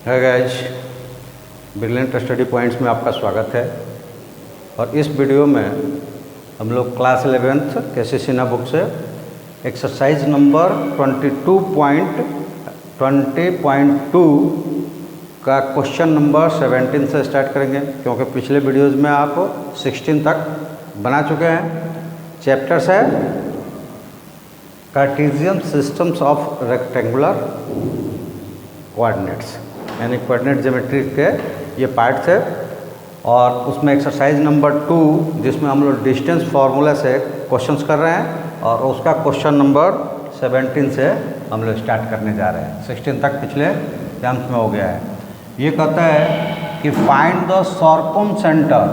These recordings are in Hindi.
है गाइज, ब्रिलियंट स्टडी पॉइंट्स में आपका स्वागत है। और इस वीडियो में हम लोग क्लास 11th केसीसी बुक से एक्सरसाइज नंबर 20.2 का क्वेश्चन नंबर 17 से स्टार्ट करेंगे, क्योंकि पिछले वीडियोज़ में आप 16 तक बना चुके हैं। चैप्टर्स है Cartesian systems of rectangular coordinates, यानी कोऑर्डिनेट ज्योमेट्री के ये पार्ट्स है। और उसमें एक्सरसाइज नंबर 2 जिसमें हम लोग डिस्टेंस फार्मूला से क्वेश्चंस कर रहे हैं, और उसका क्वेश्चन नंबर 17 से हम लोग स्टार्ट करने जा रहे हैं। 16 तक पिछले एग्जाम्स में हो गया है। ये कहता है कि find the circumcentre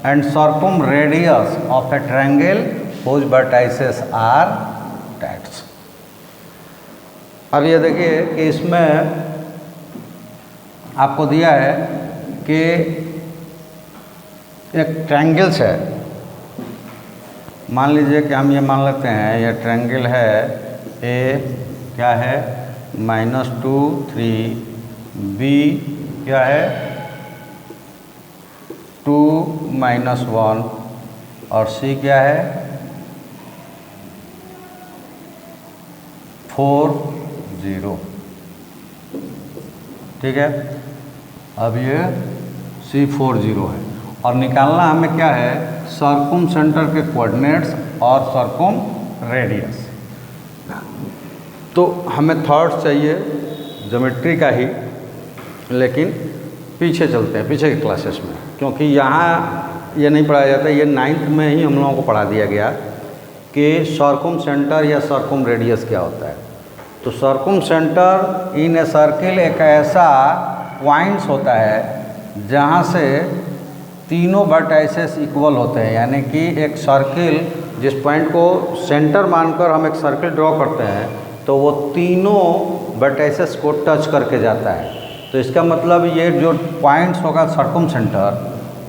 and circumradius of a triangle whose vertices are that's. अब ये देखिए कि इसमें आपको दिया है कि एक ट्रायंगल्स है। मान लीजिए कि हम ये मान लेते हैं ये ट्रायंगल है ए क्या है -2 3, बी क्या है 2 -1 और सी क्या है 4 0। ठीक है, अब ये C4 0 है और निकालना हमें क्या है सर्कम सेंटर के कोऑर्डिनेट्स और सर्कम रेडियस। तो हमें थॉट्स चाहिए ज्योमेट्री का ही, लेकिन पीछे चलते हैं, पीछे के क्लासेस में, क्योंकि यहाँ ये नहीं पढ़ाया जाता। ये 9th में ही हम लोगों को पढ़ा दिया गया कि सर्कम सेंटर या सर्कम रेडियस क्या होता है। तो circum centre in a circle एक ऐसा पॉइंट्स होता है जहाँ से तीनों वर्टाइसेस इक्वल होते हैं, यानी कि एक सर्किल जिस पॉइंट को सेंटर मानकर हम एक सर्किल ड्रॉ करते हैं तो वो तीनों वर्टाइसेस को टच करके जाता है। तो इसका मतलब ये जो पॉइंट्स होगा सर्कम सेंटर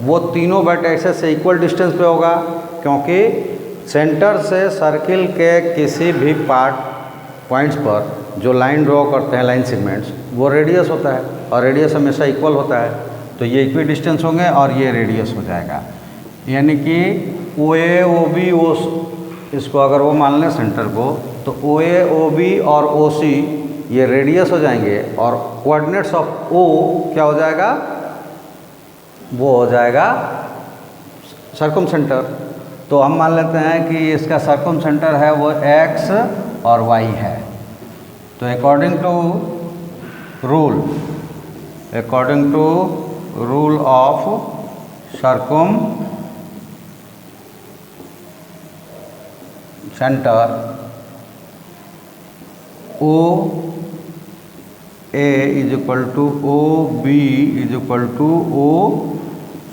वो तीनों वर्टाइसेस से इक्वल डिस्टेंस पे होगा, क्योंकि सेंटर से सर्किल के किसी भी पॉइंट्स पर जो लाइन ड्रॉ करते हैं लाइन सेगमेंट्स वो रेडियस होता है, और रेडियस हमेशा इक्वल होता है। तो ये इक्वी डिस्टेंस होंगे और ये रेडियस हो जाएगा, यानी कि ओ ए ओ बी ओ, इसको अगर वो मान लें सेंटर को, तो ओ ए ओ बी और ओ सी ये रेडियस हो जाएंगे, और कोऑर्डिनेट्स ऑफ ओ क्या हो जाएगा, वो हो जाएगा सर्कम सेंटर। तो हम मान लेते हैं कि इसका सर्कम सेंटर है वो एक्स और वाई है। तो according to rule of circumcentre O A is equal to O B is equal to O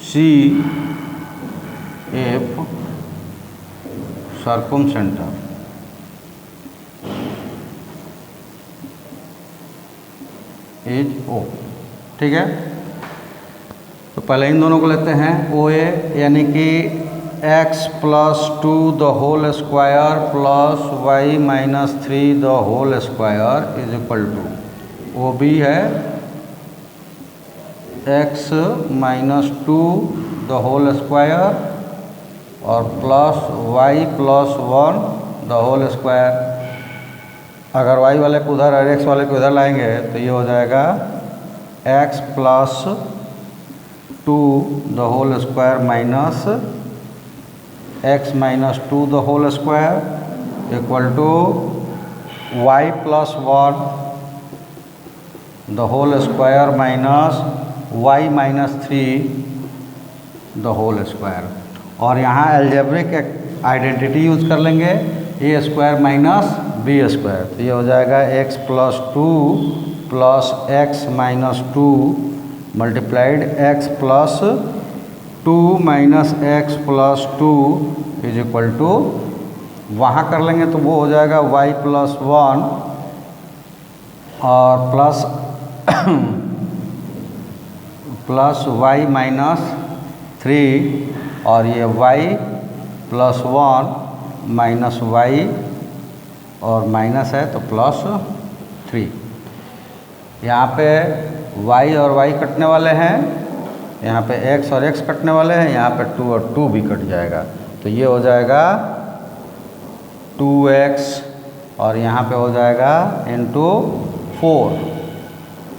C F circumcentre is O. ठीक है, तो पहले इन दोनों को लेते हैं। ओ ए यानी कि x + 2 the whole square plus y - 3 the whole square is equal to O B है x - 2 द होल स्क्वायर और plus y + 1 the whole square. अगर y वाले को उधर और x वाले को इधर लाएंगे तो ये हो जाएगा x + 2 the whole square minus x - 2 the whole square equal to y + 1 the whole square minus y - 3 the whole square. और यहाँ एल्जेब्रिक आइडेंटिटी यूज कर लेंगे a square minus b square. तो ये हो जाएगा x + 2 plus x - 2 multiplied x + 2 minus x + 2 is equal to, वहाँ कर लेंगे तो वो हो जाएगा y + 1 और प्लस y - 3 और ये y + 1 माइनस y और माइनस है तो +3। यहाँ पे y और y कटने वाले हैं, यहाँ पे x और x कटने वाले हैं, यहाँ पे 2 और 2 भी कट जाएगा। तो ये हो जाएगा 2x और यहाँ पे हो जाएगा इंटू 4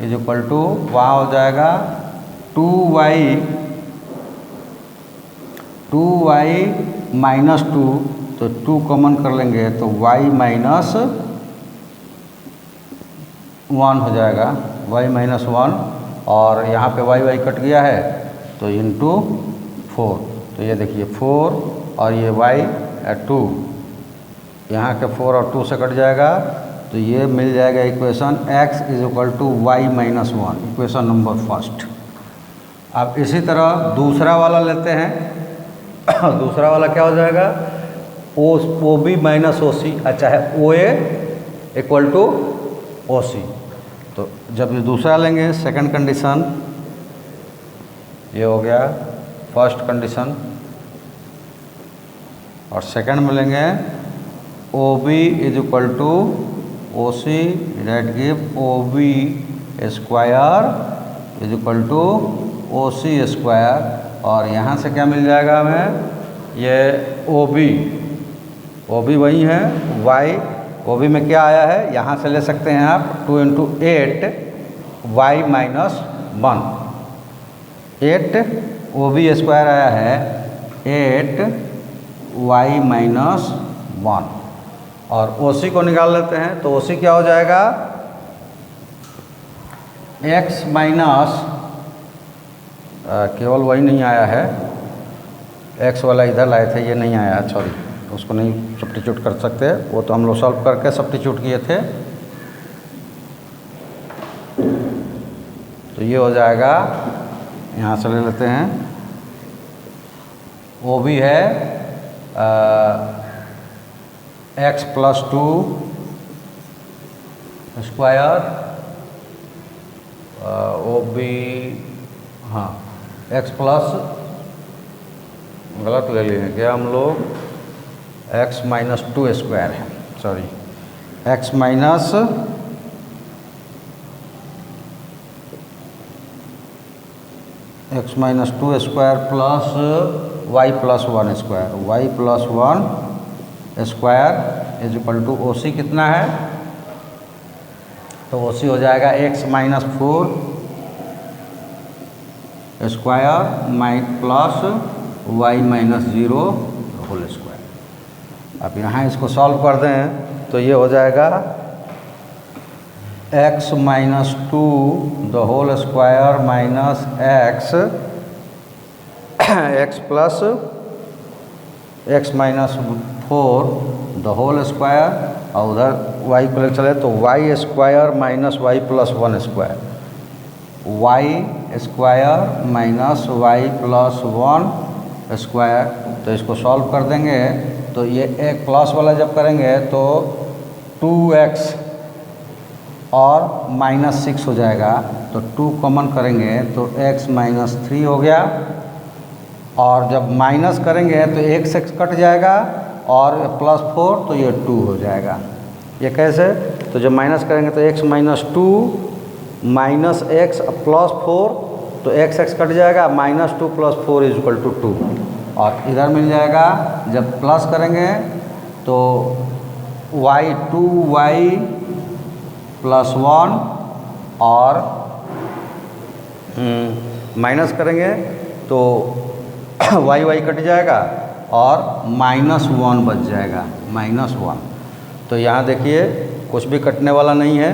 इज इक्वल टू, वहाँ हो जाएगा 2y माइनस 2, तो 2 कॉमन कर लेंगे तो y माइनस 1 हो जाएगा, y माइनस 1, और यहाँ पे y कट गया है तो इंटू 4, तो ये देखिए 4 और ये y 2, यहाँ के 4 और 2 से कट जाएगा, तो ये मिल जाएगा equation x is equal to y minus 1, equation number first. अब इसी तरह दूसरा वाला लेते हैं। दूसरा वाला क्या हो जाएगा, ओ बी माइनस ओ सी, अच्छा है ओ ए इक्वल टू ओ सी। तो जब ये दूसरा लेंगे, सेकंड कंडीशन ये हो गया फर्स्ट कंडीशन, और सेकंड में लेंगे O B is equal to O C, that give O B square is equal to O C square, और यहाँ से क्या मिल जाएगा हमें, ये ओ बी वही है, y ओ बी में क्या आया है, यहाँ से ले सकते हैं आप 2 into 8 y minus 1, 8 O B square आया है 8 वाई माइनस 1, और ओ सी को निकाल लेते हैं। तो ओ सी क्या हो जाएगा, x माइनस, केवल वही नहीं आया है, x वाला इधर लाए थे, ये नहीं आया, सॉरी, उसको नहीं सब्स्टिट्यूट कर सकते, वो तो हम लोग सॉल्व करके सब्स्टिट्यूट किए थे। तो ये हो जाएगा, यहाँ से ले लेते हैं, वो भी है x प्लस 2 स्क्वायर, वो भी, हाँ x प्लस, गलत ले लिए क्या हम लोग, x माइनस 2 स्क्वायर है, sorry, x minus two square plus y plus 1 square, y plus 1 square is equal to O C कितना है, तो ओ सी हो जाएगा x minus 4 square plus y minus 0 whole square. अब यहाँ इसको सॉल्व कर दें तो ये हो जाएगा x minus 2 the whole square minus x plus x minus 4 the whole square, और उधर y को ले चले तो y square minus y plus 1 square, y square minus y plus 1 square. तो इसको सॉल्व कर देंगे तो ये एक प्लस वाला जब करेंगे तो 2x और माइनस 6 हो जाएगा, तो 2 कॉमन करेंगे तो x माइनस 3 हो गया, और जब माइनस करेंगे तो एक से कट जाएगा और प्लस 4 तो ये 2 हो जाएगा। ये कैसे, तो जब माइनस करेंगे तो x minus 2 minus x plus 4, तो x कट जाएगा, minus 2 plus 4 is equal to 2, और इधर मिल जाएगा जब प्लस करेंगे तो y प्लस 1 और माइनस करेंगे तो y कट जाएगा और माइनस 1 बच जाएगा, माइनस 1। तो यहाँ देखिए कुछ भी कटने वाला नहीं है,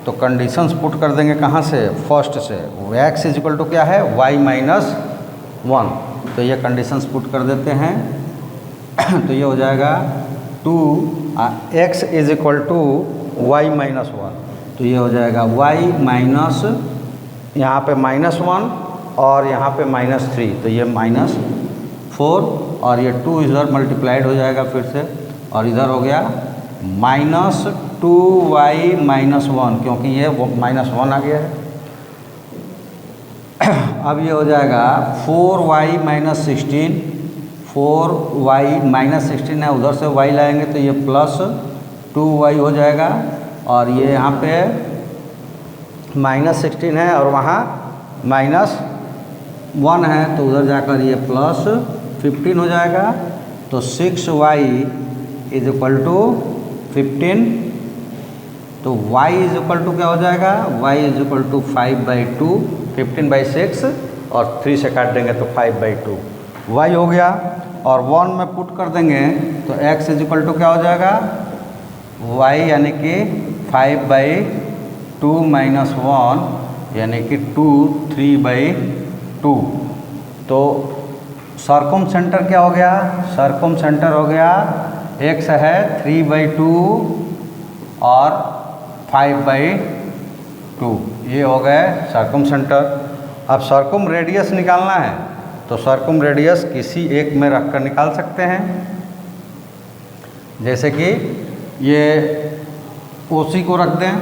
तो कंडीशंस पुट कर देंगे कहाँ से, फर्स्ट से, x इज इक्वल टू क्या है, y माइनस 1, तो ये कंडीशंस पुट कर देते हैं। तो ये हो जाएगा 2x is equal to y minus 1, तो ये हो जाएगा y माइनस, यहाँ पे माइनस 1 और यहाँ पे माइनस 3, तो ये माइनस 4, और ये 2 इधर मल्टीप्लाइड हो जाएगा फिर से, और इधर हो गया माइनस 2y माइनस 1, क्योंकि ये माइनस 1 आ गया है। अब ये हो जाएगा 4y माइनस 16, 4y माइनस 16 है, उधर से y लाएंगे तो ये प्लस 2y हो जाएगा, और ये यहाँ पे -16 है और वहाँ -1 है, तो उधर जाकर ये +15 हो जाएगा। तो 6y इज इक्वल टू 15। तो y इज इक्वल टू क्या हो जाएगा, y इज इक्वल टू 5/2, 15/6 और 3 से काट देंगे तो 5/2 y हो गया। और 1 में पुट कर देंगे तो x इज इक्वल टू क्या हो जाएगा, y यानी कि 5/2 -1 यानी कि 2, 3/2। तो सर्कम सेंटर क्या हो गया, सर्कम सेंटर हो गया x है 3/2 और 5/2, ये हो गए सर्कम सेंटर। अब सर्कम रेडियस निकालना है तो सर्कम रेडियस किसी एक में रख कर निकाल सकते हैं। जैसे कि ये OC को रख दें,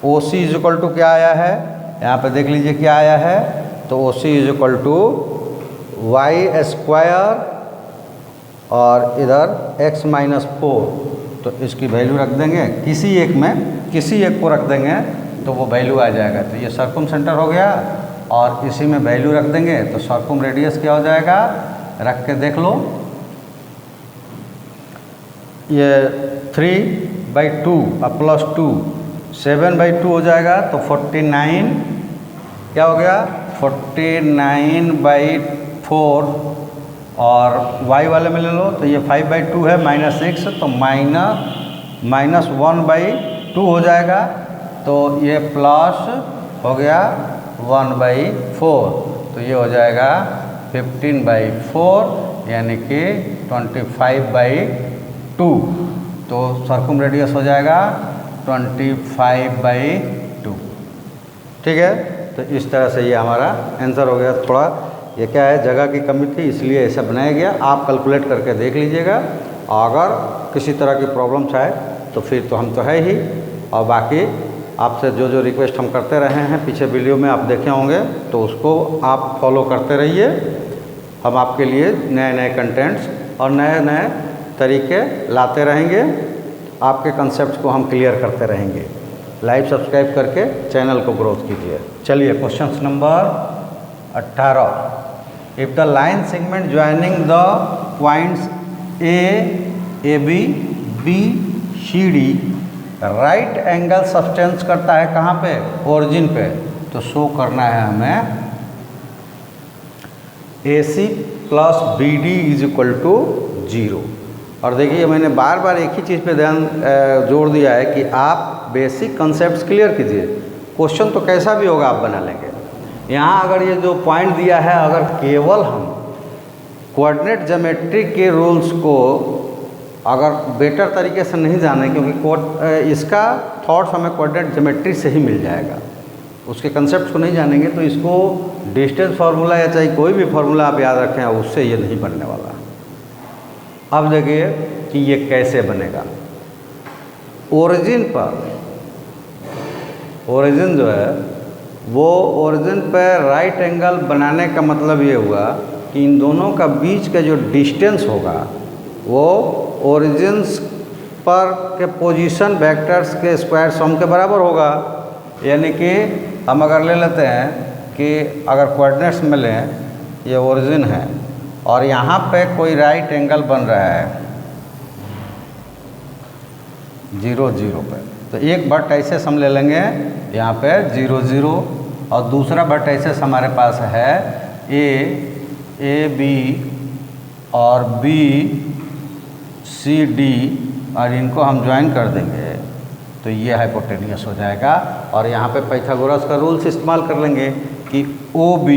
OC इज इक्वल टू क्या आया है, यहाँ पे देख लीजिए क्या आया है। तो OC is equal to y² और इधर x -4, तो इसकी वैल्यू रख देंगे किसी एक में, किसी एक को रख देंगे तो वो वैल्यू आ जाएगा। तो ये सर्कम सेंटर हो गया और इसी में वैल्यू रख देंगे तो सर्कम रेडियस क्या हो जाएगा, रख के देख लो। ये 3/2 और +2 7/2 हो जाएगा तो 49 क्या हो गया, 49/4 और y वाले में ले लो तो ये 5/2 है -6 तो -1/2 हो जाएगा। तो ये प्लस हो गया 1/4 तो ये हो जाएगा 15/4 यानी कि 25/2। तो सर्कम रेडियस हो जाएगा 25/2। ठीक है, तो इस तरह से ये हमारा आंसर हो गया। थोड़ा ये क्या है, जगह की कमी थी इसलिए ऐसा बनाया गया। आप कैलकुलेट करके देख लीजिएगा। अगर किसी तरह की प्रॉब्लम्स आए तो फिर तो हम तो है ही, और बाकी आपसे जो जो रिक्वेस्ट हम करते रहे हैं पीछे वीडियो में आप देखे होंगे तो उसको आप फॉलो करते रहिए। हम आपके लिए नए नए कंटेंट्स और नए नए तरीके लाते रहेंगे, आपके कंसेप्ट को हम क्लियर करते रहेंगे। लाइव सब्सक्राइब करके चैनल को ग्रोथ कीजिए। चलिए question number 18। If the line segment joining the points AB, BCD right angle substance करता है कहाँ पे, ओरिजिन पे, तो शो करना है हमें AC + BD is equal to 0। और देखिए मैंने बार बार एक ही चीज़ पे ध्यान जोड़ दिया है कि आप बेसिक कंसेप्ट्स क्लियर कीजिए। क्वेश्चन तो कैसा भी होगा आप बना लेंगे। यहाँ अगर ये जो पॉइंट दिया है, अगर केवल हम कोऑर्डिनेट ज्योमेट्री के रूल्स को अगर बेटर तरीके से नहीं जाने, क्योंकि इसका थॉट्स हमें कोऑर्डिनेट ज्योमेट्री से ही मिल जाएगा, उसके कंसेप्ट को नहीं जानेंगे तो इसको डिस्टेंस फार्मूला या चाहे कोई भी फार्मूला आप याद रखें उससे ये नहीं बनने वाला। अब देखिए कि ये कैसे बनेगा। ओरिजिन पर, ओरिजिन जो है वो ओरिजिन पर राइट एंगल बनाने का मतलब ये हुआ कि इन दोनों का बीच का जो डिस्टेंस होगा वो ओरिजिन्स पर के पोजीशन वेक्टर्स के स्क्वायर सम के बराबर होगा। यानी कि हम अगर ले लेते हैं कि अगर कोऑर्डिनेट्स में लें, ये ओरिजिन है और यहाँ पे कोई राइट एंगल बन रहा है 0, 0 पे, तो एक वर्टिसेस हम ले लेंगे यहाँ पे 0, 0 और दूसरा वर्टिसेस हमारे पास है AB और BCD और इनको हम ज्वाइन कर देंगे तो ये हाइपोटेनियस हो जाएगा। और यहाँ पे पाइथागोरस का रूल्स इस्तेमाल कर लेंगे कि OB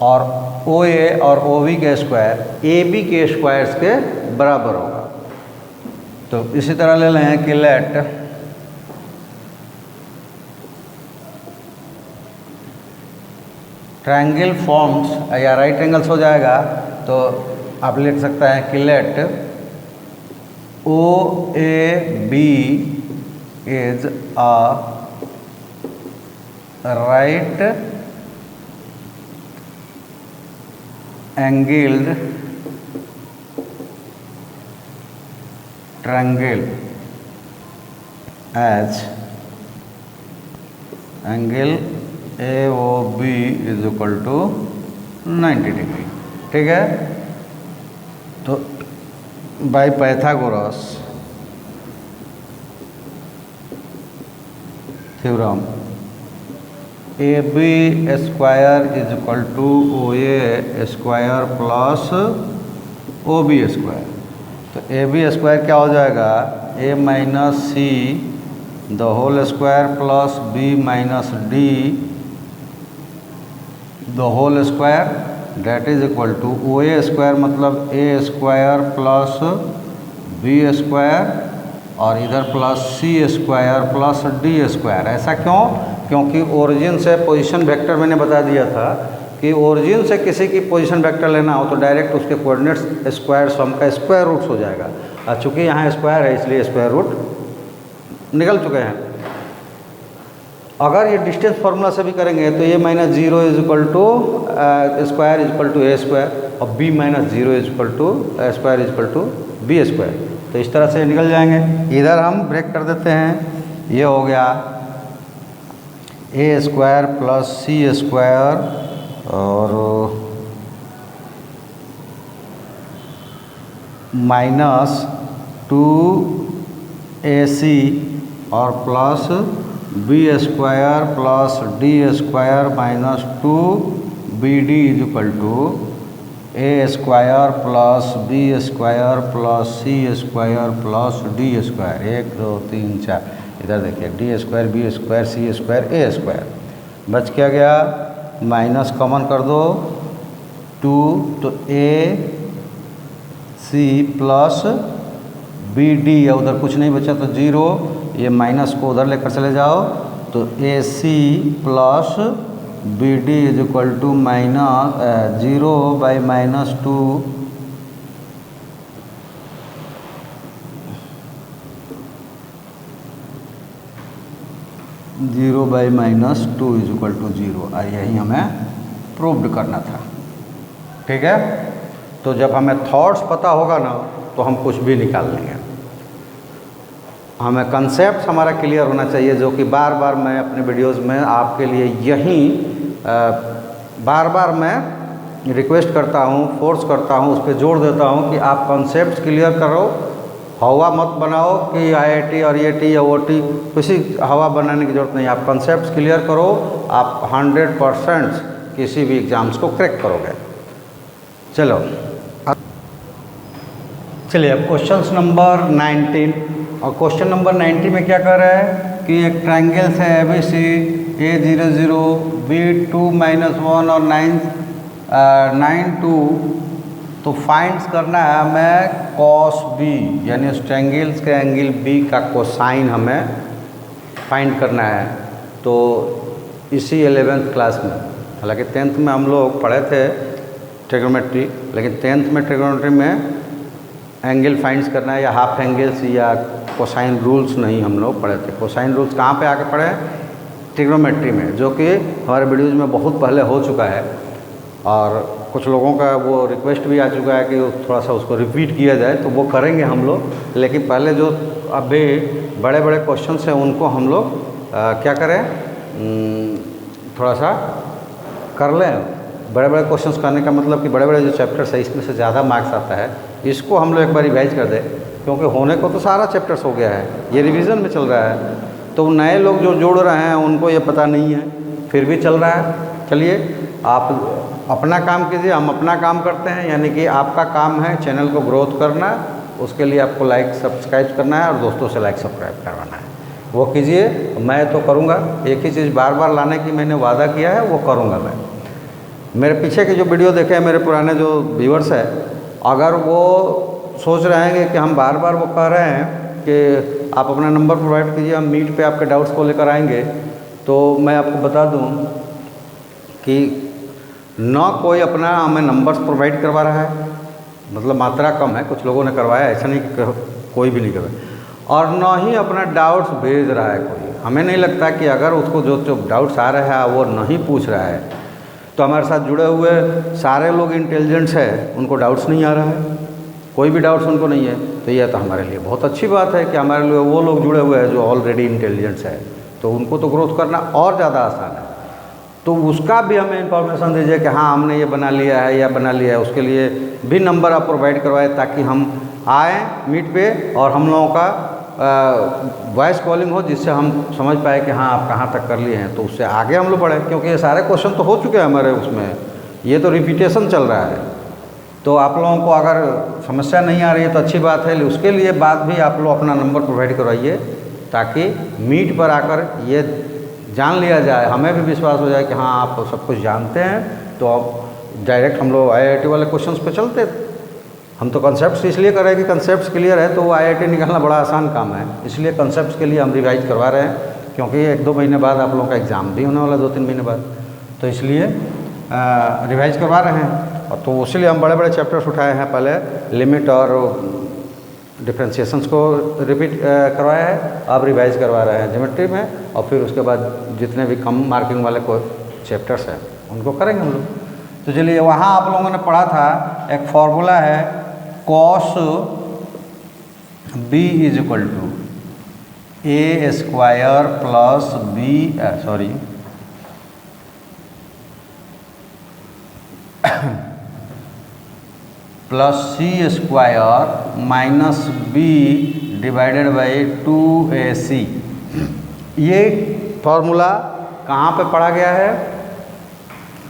और OA और OB के स्क्वायर AB के स्क्वायर्स के बराबर होगा। तो इसी तरह ले लें कि लेट ट्रायंगल फॉर्म्स या राइट एंगल्स हो जाएगा। तो आप लिख सकते हैं कि let OAB is a right angled triangle as angle AOB is equal to 90 डिग्री। ठीक है, तो by Pythagoras theorem AB square is equal to OA square plus OB square. तो AB स्क्वायर क्या हो जाएगा, A minus C the whole square plus B minus D the whole square that is equal to OA square मतलब A square plus B square और इधर plus C square plus D square. ऐसा क्यों? क्योंकि ओरिजिन से पोजीशन वेक्टर मैंने बता दिया था कि ओरिजिन से किसी की पोजीशन वेक्टर लेना हो तो डायरेक्ट उसके कोऑर्डिनेट्स स्क्वायर सम का स्क्वायर रूट्स हो जाएगा। और चूँकि यहाँ स्क्वायर है इसलिए स्क्वायर रूट निकल चुके हैं। अगर ये डिस्टेंस फार्मूला से भी करेंगे तो A minus zero is equal to square is equal to A square और B minus zero is equal to square is equal to B square. तो इस तरह से निकल जाएंगे। इधर हम ब्रेक कर देते हैं, ये हो गया A square plus C square और माइनस 2AC और plus B square plus D square minus 2BD is equal to A square plus B square plus C square plus D square. 1 2 3 4, इधर देखिए D square B square C square A square. बच क्या गया, माइनस कॉमन कर दो 2 तो AC प्लस BD या उधर कुछ नहीं बचा तो 0, ये माइनस को उधर लेकर चले जाओ तो AC plus BD is equal to minus 0 by minus 2 0 by minus 2 is equal to 0। यही हमें प्रूव्ड करना था। ठीक है, तो जब हमें थॉट्स पता होगा ना तो हम कुछ भी निकाल लेंगे। हमें कंसेप्ट हमारा क्लियर होना चाहिए, जो कि बार बार मैं अपने वीडियोस में आपके लिए यही बार बार मैं रिक्वेस्ट करता हूँ, फोर्स करता हूँ, उस पर जोर देता हूँ कि आप कंसेप्ट क्लियर करो। हवा मत बनाओ कि IIT और EIT या OT, किसी हवा बनाने की ज़रूरत नहीं। आप कंसेप्ट क्लियर करो, आप 100% किसी भी एग्ज़ाम्स को क्रैक करोगे। चलिए अब क्वेश्चन नंबर 19। और क्वेश्चन नंबर 90 में क्या कर रहा है कि एक ट्रायंगल है ABC A00 B2 -1 और 9 2, तो फाइंड्स करना है हमें cos B, यानी उस ट्रायंगल्स के एंगल B का कोसाइन हमें फाइंड करना है। तो इसी 11th क्लास में, हालांकि 10th में हम लोग पढ़े थे ट्रिग्नोमेट्री, लेकिन 10th में ट्रिग्नोमेट्री में एंगल फाइंड्स करना है या हाफ एंगल्स या कोसाइन रूल्स नहीं हम लोग पढ़े थे। कोसाइन रूल्स कहाँ पे आके पढ़े? ट्रिग्नोमेट्री में, जो कि हमारे वीडियोज़ में बहुत पहले हो चुका है। और कुछ लोगों का वो रिक्वेस्ट भी आ चुका है कि थोड़ा सा उसको रिपीट किया जाए, तो वो करेंगे हम लोग। लेकिन पहले जो अभी बड़े बड़े क्वेश्चंस हैं उनको हम लोग क्या करें, थोड़ा सा कर लें। बड़े बड़े क्वेश्चंस करने का मतलब कि बड़े बड़े जो चैप्टर्स है इसमें से ज़्यादा मार्क्स आता है, इसको हम लोग एक बार रिवाइज कर दें, क्योंकि होने को तो सारा चैप्टर्स हो गया है, ये रिवीजन में चल रहा है। तो नए लोग जो जोड़ रहे हैं उनको ये पता नहीं है, फिर भी चल रहा है। चलिए आप अपना काम कीजिए, हम अपना काम करते हैं। यानी कि आपका काम है चैनल को ग्रोथ करना, उसके लिए आपको लाइक सब्सक्राइब करना है और दोस्तों से लाइक सब्सक्राइब करवाना है। वो कीजिए, मैं तो करूँगा। एक ही चीज़ बार बार लाने की मैंने वादा किया है, वो करूँगा मैं। मेरे पीछे के जो वीडियो देखे हैं मेरे पुराने जो व्यूअर्स हैं, अगर वो सोच रहे हैं कि हम बार बार वो कह रहे हैं कि आप अपना नंबर प्रोवाइड कीजिए, हम मीट पे आपके डाउट्स को लेकर आएंगे, तो मैं आपको बता दूं कि न कोई अपना हमें नंबर्स प्रोवाइड करवा रहा है, मतलब मात्रा कम है, कुछ लोगों ने करवाया, ऐसा नहीं कि कोई भी नहीं करवाया, और न ही अपना डाउट्स भेज रहा है कोई। हमें नहीं लगता कि अगर उसको जो डाउट्स आ रहे हैं वो नहीं पूछ रहा है, तो हमारे साथ जुड़े हुए सारे लोग इंटेलिजेंट्स हैं, उनको डाउट्स नहीं आ रहा है, कोई भी डाउट्स उनको नहीं है। तो यह तो हमारे लिए बहुत अच्छी बात है कि हमारे लिए वो लोग जुड़े हुए हैं जो ऑलरेडी इंटेलिजेंट्स है। तो उनको तो ग्रोथ करना और ज़्यादा आसान है। तो उसका भी हमें इंफॉर्मेशन दीजिए कि हाँ हमने ये बना लिया है या बना लिया है, उसके लिए भी नंबर आप प्रोवाइड करवाए ताकि हम आएँ मीट पे और हम लोगों का वॉइस कॉलिंग हो, जिससे हम समझ पाए कि हाँ आप कहाँ तक कर लिए हैं, तो उससे आगे हम लोग बढ़ें। क्योंकि ये सारे क्वेश्चन तो हो चुके हैं हमारे उसमें, ये तो रिपीटेशन चल रहा है। तो आप लोगों को अगर समस्या नहीं आ रही है तो अच्छी बात है, उसके लिए बाद भी आप लोग अपना नंबर प्रोवाइड करवाइए ताकि मीट पर आकर ये जान लिया जाए, हमें भी विश्वास हो जाए कि हाँ आप सब कुछ जानते हैं। तो अब डायरेक्ट हम लोग IIT वाले क्वेश्चंस पे चलते। हम तो कंसेप्ट इसलिए कर रहे हैं कि कंसेप्ट क्लियर है तो वो IIT निकालना बड़ा आसान काम है, इसलिए कंसेप्ट के लिए हम रिवाइज करवा रहे हैं। क्योंकि 1-2 महीने बाद आप लोगों का एग्ज़ाम भी होने वाला 2-3 महीने बाद, तो इसलिए रिवाइज करवा रहे हैं। और तो इसलिए हम बड़े बड़े चैप्टर्स उठाए हैं। पहले लिमिट और डिफ्रेंशिएशंस को रिपीट करवाया है, अब रिवाइज करवा रहे हैं ज्योमेट्री में, और फिर उसके बाद जितने भी कम मार्किंग वाले को चैप्टर्स हैं उनको करेंगे हम लोग। तो चलिए, वहाँ आप लोगों ने पढ़ा था एक फॉर्मूला है cos b = a square plus b plus c square minus b divided by 2ac। ये फॉर्मूला कहाँ पे पढ़ा गया है?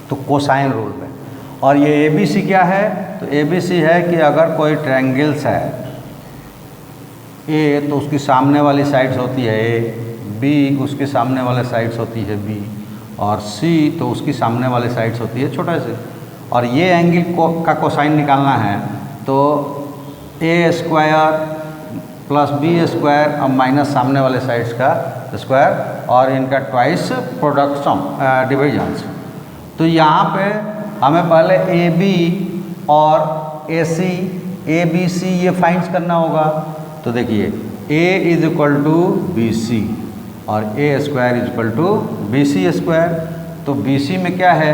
तो कोसाइन रूल में। और ये ABC क्या है? तो ABC है कि अगर कोई ट्रायंगल्स है A तो उसकी सामने वाली साइड्स होती है A, B उसके सामने वाले साइड्स होती है B, और C तो उसकी सामने वाली साइड्स होती है छोटा से। और ये एंगल का कोसाइन निकालना है तो A square plus B square और माइनस सामने वाले साइड्स का स्क्वायर और इनका ट्वाइस प्रोडक्ट सम डिविजन्स। तो यहाँ पे हमें पहले AB और AC ABC ये फाइंड करना होगा। तो देखिए A = BC और A स्क्वायर = BC स्क्वायर। तो BC में क्या है?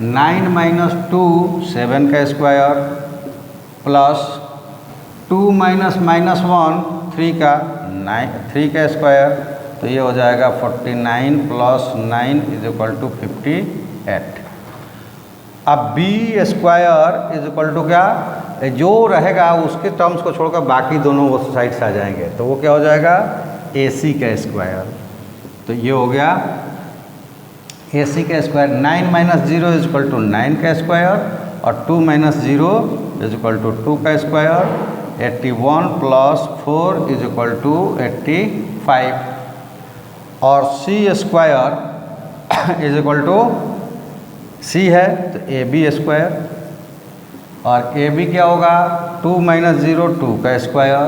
9 - 2 7 का स्क्वायर प्लस 2 - -1 3 का स्क्वायर। तो ये हो जाएगा 49 + 9 = 58। अब B स्क्वायर = क्या? जो रहेगा उसके टर्म्स को छोड़कर बाकी दोनों वो साइड्स आ जाएंगे, तो वो क्या हो जाएगा? AC का स्क्वायर। तो ये हो गया AC का स्क्वायर। 9 - 0 = 9 का स्क्वायर और 2 - 0 = 2 का स्क्वायर। 81 + 4 = 85। और C स्क्वायर C है तो AB स्क्वायर। और AB क्या होगा? 2 - 0 2 का स्क्वायर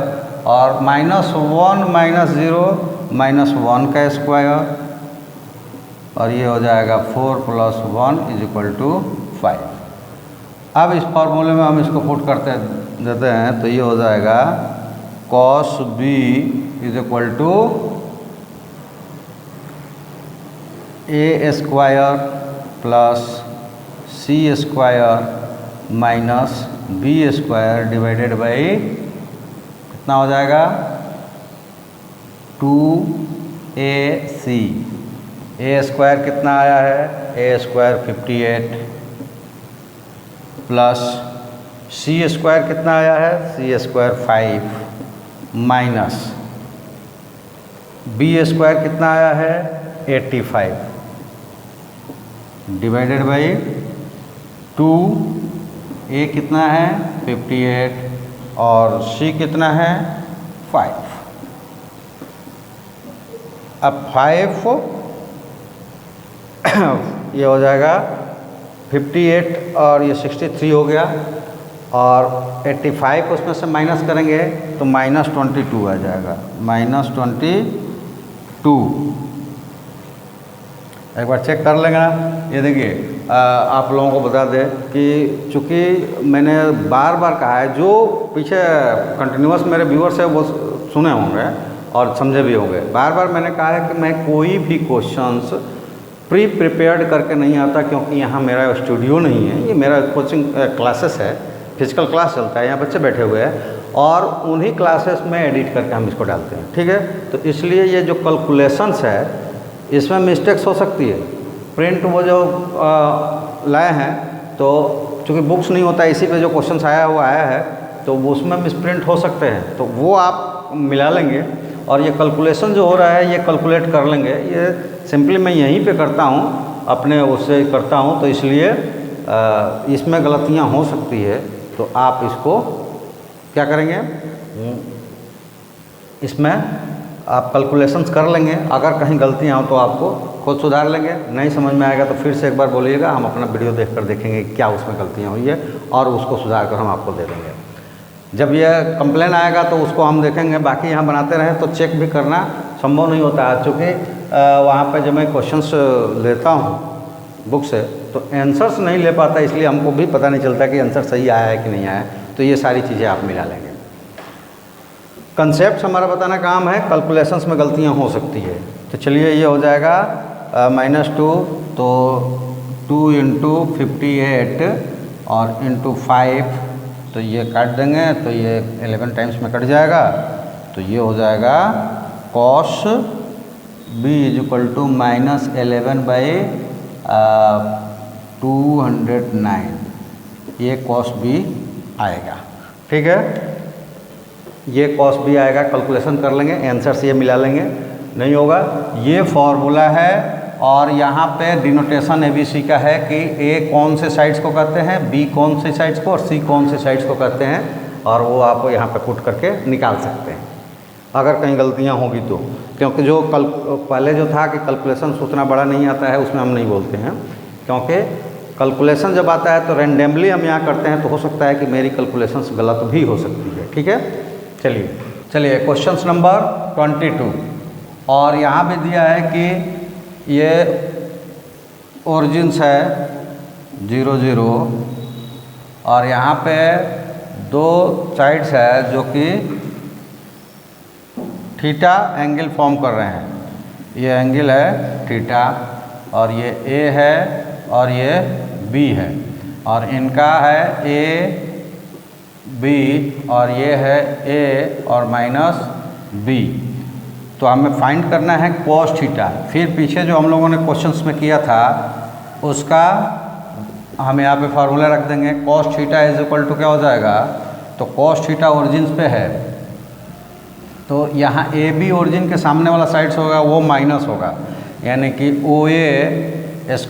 और -1 - 0 -1 का स्क्वायर। और ये हो जाएगा 4 + 1 = 5। अब इस फॉर्मूले में हम इसको पुट करते देते हैं तो ये हो जाएगा cos B = A square plus C square minus B square divided by कितना हो जाएगा? 2AC। A स्क्वायर कितना आया है? A square 58 plus C square कितना आया है? C square 5 minus B square कितना आया है? 85 डिवाइडेड बाई 2। A कितना है? 58 और C कितना है? 5। अब 5 ये हो जाएगा 58 और ये 63 हो गया और 85 उसमें से माइनस करेंगे तो -22 आ जाएगा। -22 एक बार चेक कर लेंगे ना। ये देखिए आप लोगों को बता दें कि चूँकि मैंने बार बार कहा है, जो पीछे कंटिन्यूअस मेरे व्यूअर्स हैं वो सुने होंगे और समझे भी होंगे। बार बार मैंने कहा है कि मैं कोई भी क्वेश्चंस प्रिपेयर्ड करके नहीं आता, क्योंकि यहाँ मेरा स्टूडियो नहीं है, ये मेरा कोचिंग क्लासेस है, फिजिकल क्लास चलता है, यहाँ बच्चे बैठे हुए हैं और उन्हीं क्लासेस में एडिट करके हम इसको डालते हैं। ठीक है, तो इसलिए ये जो कैलकुलेशंस है इसमें मिस्टेक्स हो सकती है। प्रिंट वो जो लाए हैं तो चूँकि बुक्स नहीं होता, इसी पे जो क्वेश्चन आया है तो उसमें मिसप्रिंट हो सकते हैं, तो वो आप मिला लेंगे। और ये कैलकुलेशन जो हो रहा है ये कैलकुलेट कर लेंगे। ये सिंपली मैं यहीं पे करता हूँ, अपने उससे करता हूँ, तो इसलिए इसमें गलतियाँ हो सकती है। तो आप इसको क्या करेंगे, इसमें आप कैलकुलेशंस कर लेंगे। अगर कहीं गलतियाँ हो तो आपको खुद सुधार लेंगे, नहीं समझ में आएगा तो फिर से एक बार बोलिएगा, हम अपना वीडियो देखकर देखेंगे क्या उसमें गलतियाँ हुई है और उसको सुधार कर हम आपको दे देंगे। जब यह कंप्लेन आएगा तो उसको हम देखेंगे। बाकी यहाँ बनाते रहें तो चेक भी करना संभव नहीं होता है, चूँकि वहाँ पे जब मैं क्वेश्चंस लेता हूँ बुक से तो आंसर्स नहीं ले पाता, इसलिए हमको भी पता नहीं चलता कि आंसर सही आया है कि नहीं आया है। तो ये सारी चीज़ें आप मिला लेंगे। कंसेप्ट हमारा बताना काम है, कैलकुलेशंस में गलतियाँ हो सकती है। तो चलिए ये हो जाएगा -2, तो 2 × 58 और × 5, तो ये काट देंगे तो ये 11 टाइम्स में कट जाएगा। तो ये हो जाएगा cos b = -11/209, ये cos b आएगा। ठीक है, ये cos b आएगा, कैलकुलेशन कर लेंगे, आंसर से ये मिला लेंगे। नहीं होगा, ये फॉर्मूला है और यहाँ पे डिनोटेशन ABC का है कि A कौन से साइड्स को कहते हैं, B कौन से साइड्स को और C कौन से साइड्स को कहते हैं, और वो आप यहाँ पे पुट करके निकाल सकते हैं अगर कहीं गलतियाँ होगी तो। क्योंकि जो पहले जो था कि कैलकुलेशन उतना बड़ा नहीं आता है, उसमें हम नहीं बोलते हैं, क्योंकि कैलकुलेशन जब आता है तो रैंडमली हम यहाँ करते हैं, तो हो सकता है कि मेरी कैलकुलेशंस गलत भी हो सकती है। ठीक है, चलिए क्वेश्चन नंबर 22, और यहाँ भी दिया है कि ये ओरिजिन्स है 0 0 और यहाँ पे 2 साइड्स है जो कि थीटा एंगल फॉर्म कर रहे हैं। ये एंगल है थीटा और ये A है और ये B है, और इनका है A B और ये है A और -B। तो हमें फाइंड करना है cos थीटा। फिर पीछे जो हम लोगों ने क्वेश्चंस में किया था उसका हम यहाँ पे फार्मूला रख देंगे। cos थीटा = क्या हो जाएगा, तो cos थीटा ओरिजिन पे है, तो यहाँ AB ओरिजिन के सामने वाला साइड्स होगा वो माइनस होगा, यानी कि OA² +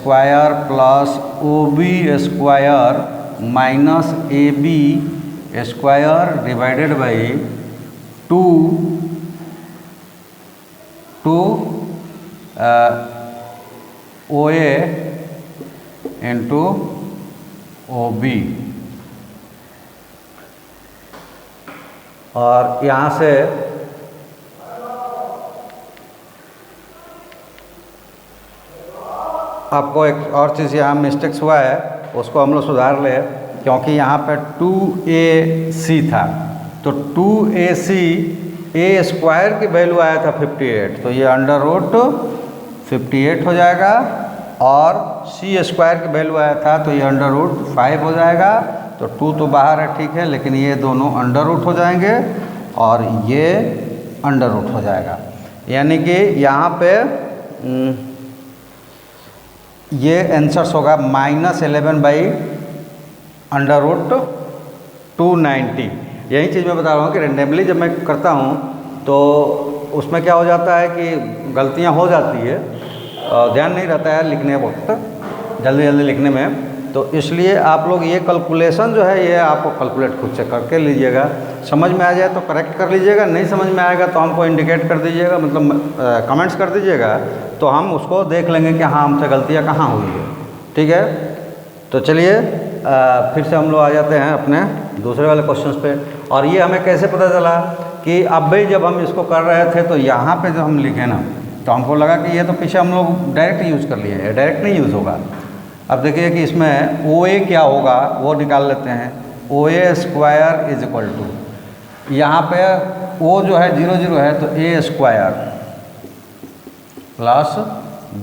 OB² -AB² divided by 2 OA × OB। और यहाँ से आपको एक और चीज़ यहाँ मिस्टेक्स हुआ है, उसको हम लोग सुधार ले, क्योंकि यहाँ पे 2AC था, तो 2AC A² की वैल्यू आया था 58, तो ये √58 हो जाएगा, और C² की वैल्यू आया था तो ये √5 हो जाएगा। तो 2 तो बाहर है, ठीक है, लेकिन ये दोनों √ हो जाएंगे और ये √ हो जाएगा, यानी कि यहाँ पे ये आंसर्स होगा -11/√290। यही चीज़ मैं बता रहा हूँ कि रेंडमली जब मैं करता हूँ तो उसमें क्या हो जाता है कि गलतियाँ हो जाती है, ध्यान नहीं रहता है लिखने वक्त, जल्दी जल्दी लिखने में। तो इसलिए आप लोग ये कैलकुलेशन जो है ये आपको कैलकुलेट खुद से करके लीजिएगा। समझ में आ जाए तो करेक्ट कर लीजिएगा, नहीं समझ में आएगा तो हमको इंडिकेट कर दीजिएगा, मतलब कमेंट्स कर दीजिएगा, तो हम उसको देख लेंगे कि हाँ हमसे गलतियाँ कहाँ हुई है। ठीक है, तो चलिए फिर से हम लोग आ जाते हैं अपने दूसरे वाले क्वेश्चंस पे। और ये हमें कैसे पता चला कि अब भाई जब हम इसको कर रहे थे तो यहाँ पे जो हम लिखे ना, तो हमको लगा कि ये तो पीछे हम लोग डायरेक्ट यूज़ कर लिए हैं, डायरेक्ट नहीं यूज़ होगा। अब देखिए कि इसमें OA क्या होगा वो निकाल लेते हैं। OA² = यहाँ पे O जो है 0 0 है, तो A² +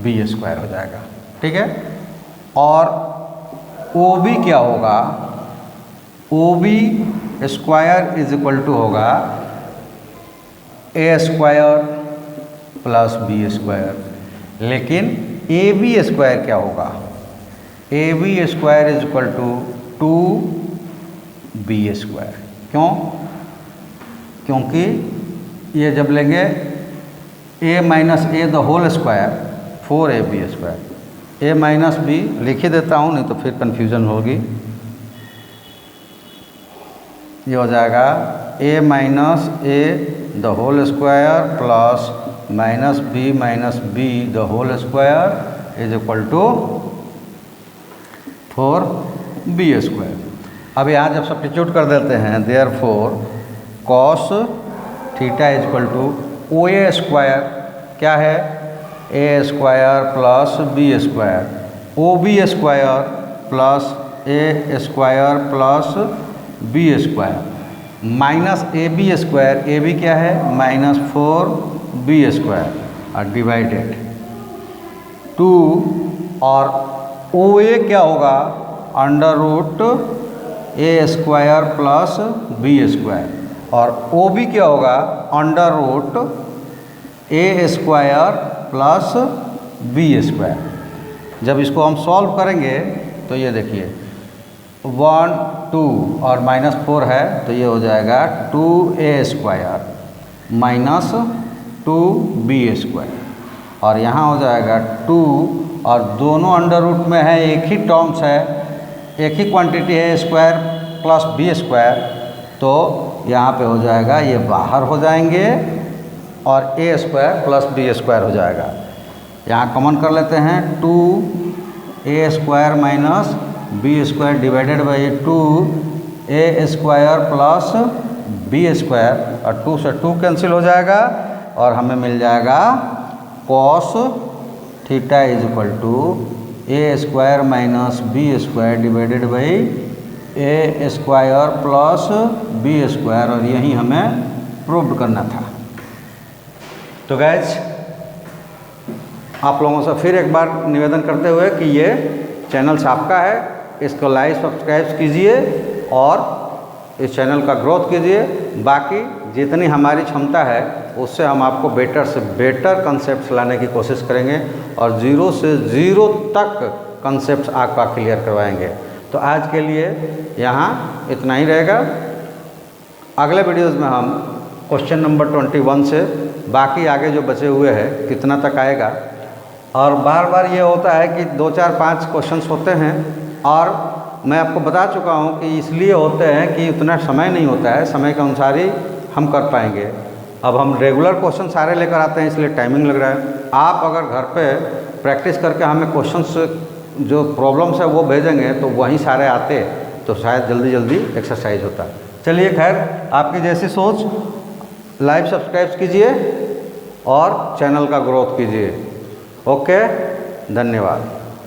B² हो जाएगा। ठीक है, और OB क्या होगा, OB² = होगा A² + B²। लेकिन ए बी स्क्वायर क्या होगा, A B square is equal to B square. क्यों? क्योंकि ये जब लेंगे a minus A the whole square 4ab square, a minus B लिख ही देता हूँ नहीं तो फिर कन्फ्यूज़न होगी। ये हो जाएगा a minus A the whole square plus minus B the whole square is equal to 4b square. अब यहाँ जब सब्स्टिट्यूट कर देते हैं, therefore cos theta is equal to O A square क्या है, A square plus B square, O B square plus A square plus B square minus A B square, A B क्या है माइनस 4b स्क्वायर और डिवाइडेड 2 और ओ ए क्या होगा अंडर रूट ए स्क्वायर प्लस बी स्क्वायर और ओ बी क्या होगा अंडर रूट ए स्क्वायर प्लस बी स्क्वायर। जब इसको हम सॉल्व करेंगे तो ये देखिए 1 2 और माइनस 4 है तो ये हो जाएगा 2a square minus 2b square और यहाँ हो जाएगा 2 और दोनों अंडर रूट में है, एक ही टर्म्स है, एक ही क्वांटिटी है स्क्वायर प्लस बी स्क्वायर, तो यहाँ पे हो जाएगा ये बाहर हो जाएंगे और A square plus B square हो जाएगा। यहाँ कॉमन कर लेते हैं 2a square minus B square divided by 2a square plus B square और 2 से 2 कैंसिल हो जाएगा और हमें मिल जाएगा cos theta is equal to A square minus B square divided by A square plus B square और यही हमें प्रूव करना था। तो गाइज आप लोगों से फिर एक बार निवेदन करते हुए कि ये चैनल आपका है, इसको लाइक सब्सक्राइब कीजिए और इस चैनल का ग्रोथ कीजिए। बाकी जितनी हमारी क्षमता है उससे हम आपको बेटर से बेटर कंसेप्ट लाने की कोशिश करेंगे और 0 से 0 तक कंसेप्ट आपका क्लियर करवाएंगे। तो आज के लिए यहाँ इतना ही रहेगा। अगले वीडियोज़ में हम क्वेश्चन नंबर 21 से बाकी आगे जो बचे हुए हैं कितना तक आएगा। और बार बार ये होता है कि 2 4 5 क्वेश्चंस होते हैं और मैं आपको बता चुका हूँ कि इसलिए होते हैं कि उतना समय नहीं होता है, समय के अनुसार ही हम कर पाएंगे। अब हम रेगुलर क्वेश्चन सारे लेकर आते हैं इसलिए टाइमिंग लग रहा है। आप अगर घर पे प्रैक्टिस करके हमें क्वेश्चंस जो प्रॉब्लम्स है वो भेजेंगे तो वहीं सारे आते तो शायद जल्दी जल्दी एक्सरसाइज होता। चलिए खैर, आपकी जैसी सोच, लाइव सब्सक्राइब कीजिए और चैनल का ग्रोथ कीजिए। ओके, धन्यवाद।